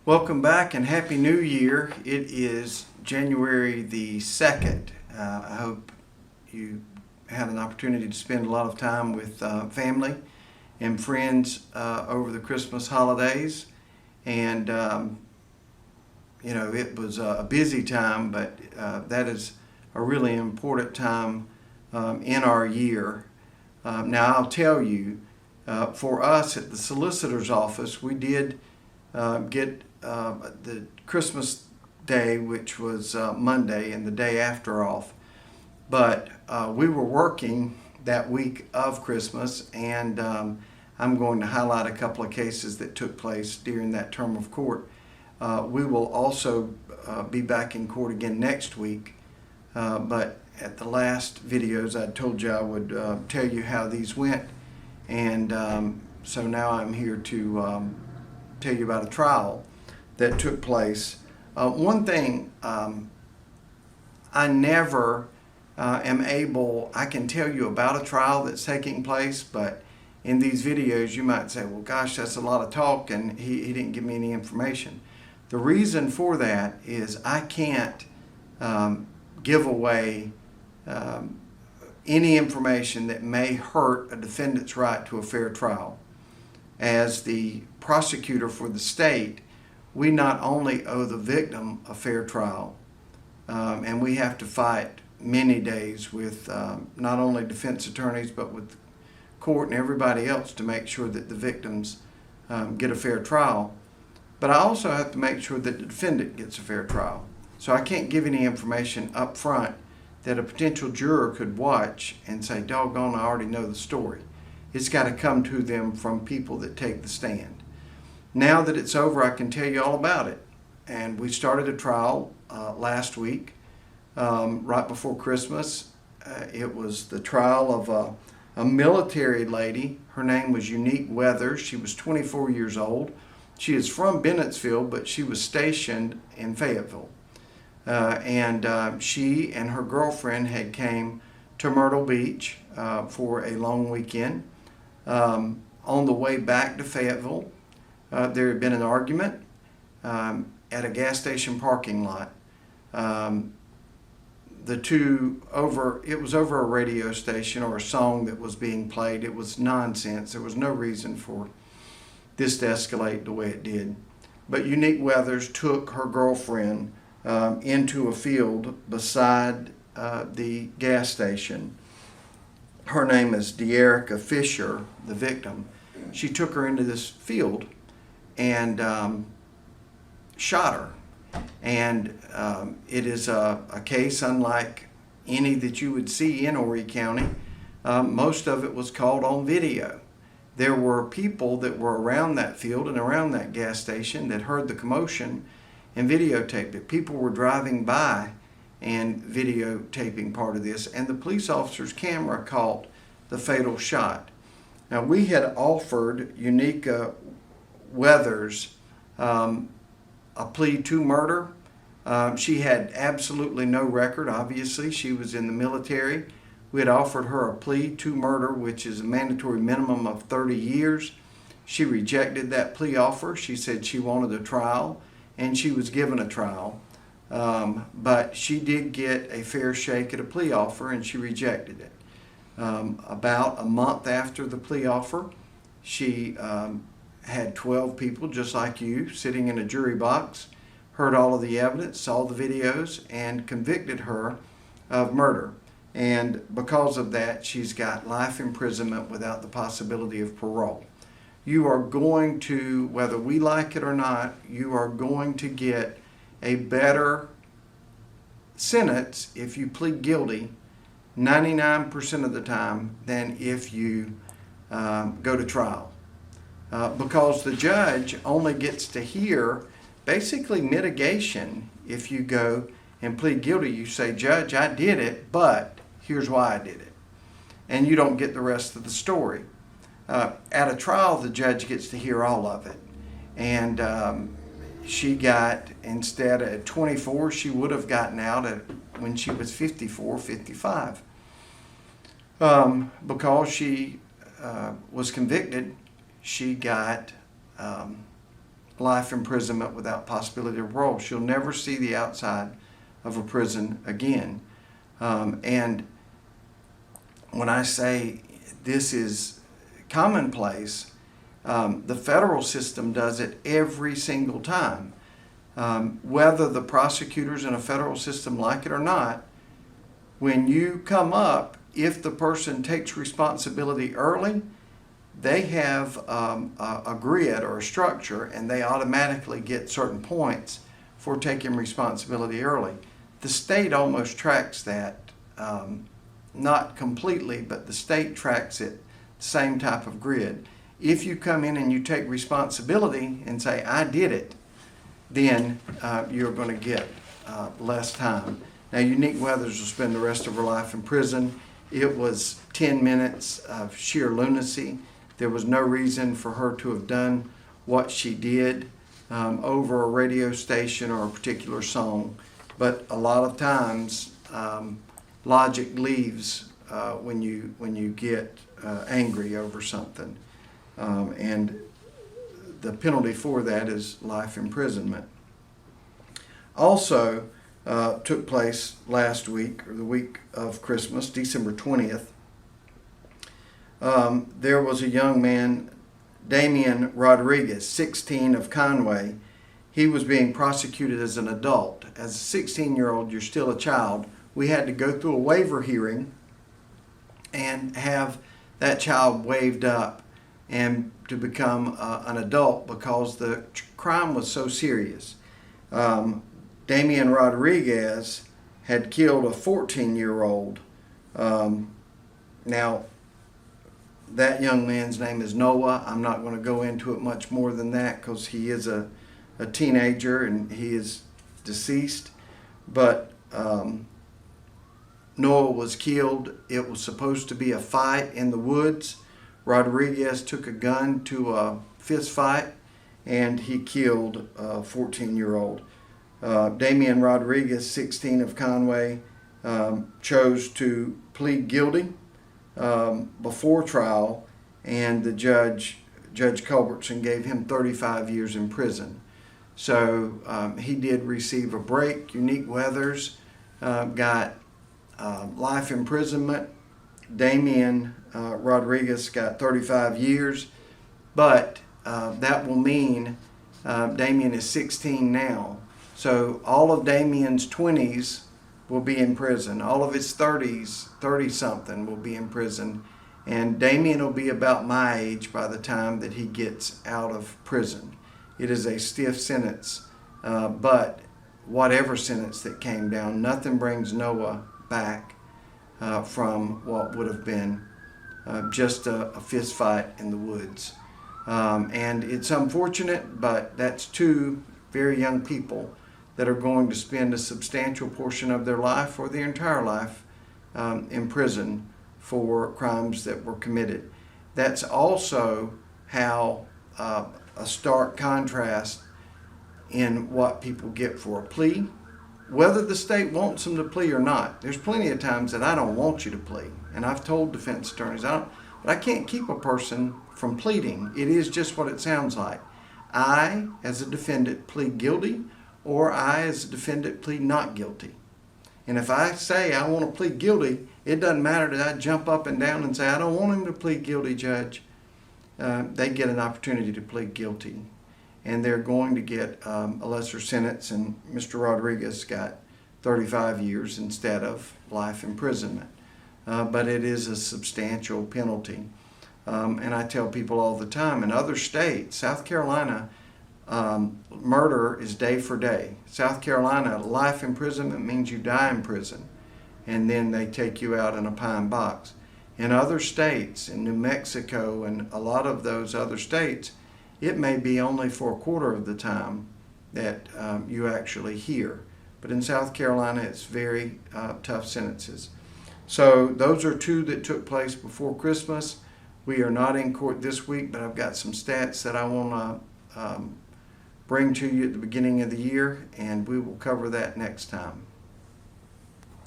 Welcome back and Happy New Year. It is January the 2nd. I hope you had an opportunity to spend a lot of time with family and friends over the Christmas holidays. And, it was a busy time, but that is a really important time in our year. Now, I'll tell you, for us at the solicitor's office, we did get the Christmas day, which was Monday, and the day after off. But we were working that week of Christmas, and I'm going to highlight a couple of cases that took place during that term of court. We will also be back in court again next week, but at the last videos I told you I would tell you how these went, and so now I'm here to tell you about a trial that took place. One thing, I never am able, I can tell you about a trial that's taking place, but in these videos you might say, well gosh, that's a lot of talk and he didn't give me any information. The reason for that is I can't give away any information that may hurt a defendant's right to a fair trial. As the prosecutor for the state, we not only owe the victim a fair trial, and we have to fight many days with not only defense attorneys but with court and everybody else to make sure that the victims get a fair trial, but I also have to make sure that the defendant gets a fair trial. So I can't give any information up front that a potential juror could watch and say, doggone, I already know the story. It's got to come to them from people that take the stand. Now that it's over, I can tell you all about it. And we started a trial last week, right before Christmas. It was the trial of a military lady. Her name was Unique Weathers. She was 24 years old. She is from Bennettsville, but she was stationed in Fayetteville. She and her girlfriend had came to Myrtle Beach for a long weekend. On the way back to Fayetteville, there had been an argument at a gas station parking lot. It was over a radio station or a song that was being played. It was nonsense. There was no reason for this to escalate the way it did. But Unique Weathers took her girlfriend into a field beside the gas station. Her name is De'Erica Fisher, the victim. She took her into this field and shot her. And it is a case unlike any that you would see in Horry County. Most of it was caught on video. There were people that were around that field and around that gas station that heard the commotion and videotaped it. People were driving by and videotaping part of this, and the police officer's camera caught the fatal shot. Now, we had offered Unique Weathers a plea to murder. She had absolutely no record, obviously. She was in the military. We had offered her a plea to murder, which is a mandatory minimum of 30 years. She rejected that plea offer. She said she wanted a trial, and she was given a trial. But she did get a fair shake at a plea offer, and she rejected it. About a month after the plea offer, she had 12 people just like you sitting in a jury box, heard all of the evidence, saw the videos, and convicted her of murder. And because of that, she's got life imprisonment without the possibility of parole. You are going to, whether we like it or not, you are going to get a better sentence if you plead guilty 99% of the time than if you go to trial. Because the judge only gets to hear basically mitigation. If you go and plead guilty, you say, Judge, I did it, but here's why I did it. And you don't get the rest of the story. At a trial, the judge gets to hear all of it. And she got, instead of 24, she would have gotten out when she was 54, 55. Because she was convicted, she got life imprisonment without possibility of parole. She'll never see the outside of a prison again. And when I say this is commonplace, the federal system does it every single time. Whether the prosecutors in a federal system like it or not, when you come up, if the person takes responsibility early, they have a grid or a structure, and they automatically get certain points for taking responsibility early. The state almost tracks that, not completely, but the state tracks it, same type of grid. If you come in and you take responsibility and say, I did it, then you're going to get less time. Now, Unique Weathers will spend the rest of her life in prison. It was 10 minutes of sheer lunacy. There was no reason for her to have done what she did over a radio station or a particular song. But a lot of times, logic leaves when you get angry over something. And the penalty for that is life imprisonment. Also took place last week, or the week of Christmas, December 20th. There was a young man, Damian Rodriguez, 16, of Conway. He was being prosecuted as an adult. As a 16-year-old, you're still a child. We had to go through a waiver hearing and have that child waived up and to become an adult because the crime was so serious. Damian Rodriguez had killed a 14-year-old. Now, that young man's name is Noah. I'm not going to go into it much more than that because he is a teenager and he is deceased. But Noah was killed. It was supposed to be a fight in the woods. Rodriguez took a gun to a fist fight and he killed a 14-year-old. Damian Rodriguez, 16, of Conway, chose to plead guilty before trial, and the Judge Culbertson, gave him 35 years in prison. So he did receive a break. Unique Weathers got life imprisonment. Damian Rodriguez got 35 years, but that will mean Damian is 16 now. So all of Damian's 20s will be in prison. All of his 30s, 30-something, will be in prison. And Damian will be about my age by the time that he gets out of prison. It is a stiff sentence, but whatever sentence that came down, nothing brings Noah back from what would have been just a fist fight in the woods. And it's unfortunate, but that's two very young people that are going to spend a substantial portion of their life or their entire life in prison for crimes that were committed. That's also how a stark contrast in what people get for a plea, whether the state wants them to plea or not. There's plenty of times that I don't want you to plea, and I've told defense attorneys, but I can't keep a person from pleading. It is just what it sounds like. I, as a defendant, plead guilty, or I, as a defendant, plead not guilty. And if I say I want to plead guilty, it doesn't matter that I jump up and down and say, I don't want him to plead guilty, Judge. They get an opportunity to plead guilty. And they're going to get a lesser sentence, and Mr. Rodriguez got 35 years instead of life imprisonment. But it is a substantial penalty. And I tell people all the time, in other states, South Carolina, murder is day for day. South Carolina, life imprisonment means you die in prison, and then they take you out in a pine box. In other states, in New Mexico and a lot of those other states, it may be only for a quarter of the time that you actually hear. But in South Carolina, it's very tough sentences. So those are two that took place before Christmas. We are not in court this week, but I've got some stats that I want to bring to you at the beginning of the year, and we will cover that next time.